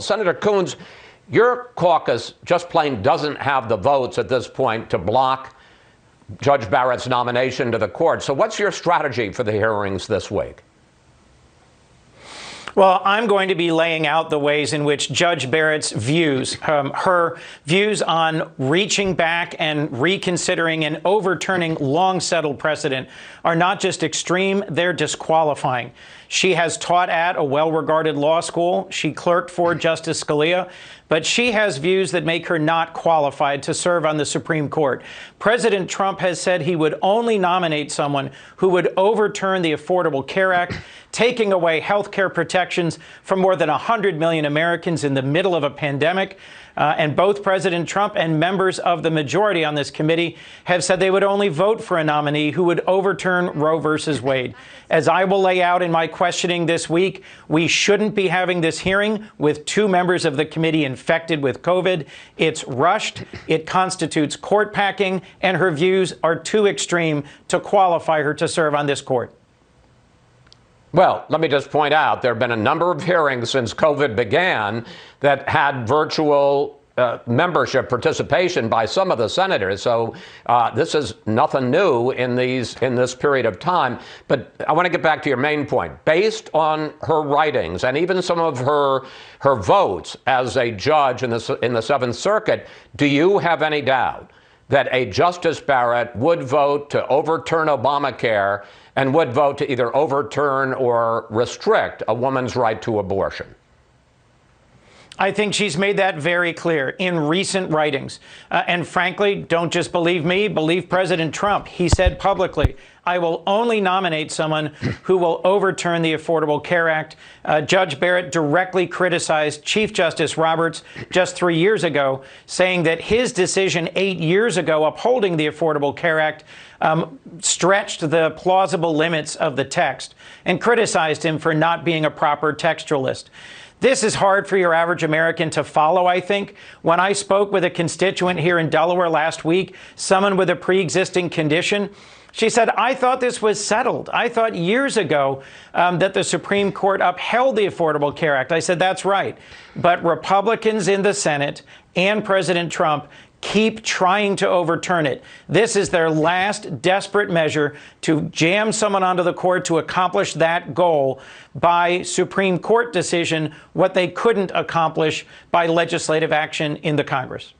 Senator Coons, your caucus just plain doesn't have the votes at this point to block Judge Barrett's nomination to the court. So what's your strategy for the hearings this week? Well, I'm going to be laying out the ways in which Judge Barrett's views, her views on reaching back and reconsidering and overturning long-settled precedent are not just extreme, they're disqualifying. She has taught at a well-regarded law school. She clerked for Justice Scalia, but she has views that make her not qualified to serve on the Supreme Court. President Trump has said he would only nominate someone who would overturn the Affordable Care Act, taking away health care protections from more than 100 million Americans in the middle of a pandemic. And both President Trump and members of the majority on this committee have said they would only vote for a nominee who would overturn Roe versus Wade. As I will lay out in my questioning this week, we shouldn't be having this hearing with two members of the committee infected with COVID. It's rushed. It constitutes court packing, and her views are too extreme to qualify her to serve on this court. Well, let me just point out there have been a number of hearings since COVID began that had virtual membership participation by some of the senators. So this is nothing new in this period of time. But I want to get back to your main point. Based on her writings and even some of her votes as a judge in the Seventh Circuit, do you have any doubt that a Justice Barrett would vote to overturn Obamacare and would vote to either overturn or restrict a woman's right to abortion? I think she's made that very clear in recent writings. And frankly, don't just believe me, believe President Trump. He said publicly, I will only nominate someone who will overturn the Affordable Care Act. Judge Barrett directly criticized Chief Justice Roberts just 3 years ago, saying that his decision 8 years ago upholding the Affordable Care Act stretched the plausible limits of the text and criticized him for not being a proper textualist. This is hard for your average American to follow, I think. When I spoke with a constituent here in Delaware last week, someone with a pre-existing condition, she said, I thought this was settled. I thought years ago that the Supreme Court upheld the Affordable Care Act. I said, that's right. But Republicans in the Senate and President Trump keep trying to overturn it. This is their last desperate measure to jam someone onto the court to accomplish that goal by Supreme Court decision, what they couldn't accomplish by legislative action in the Congress.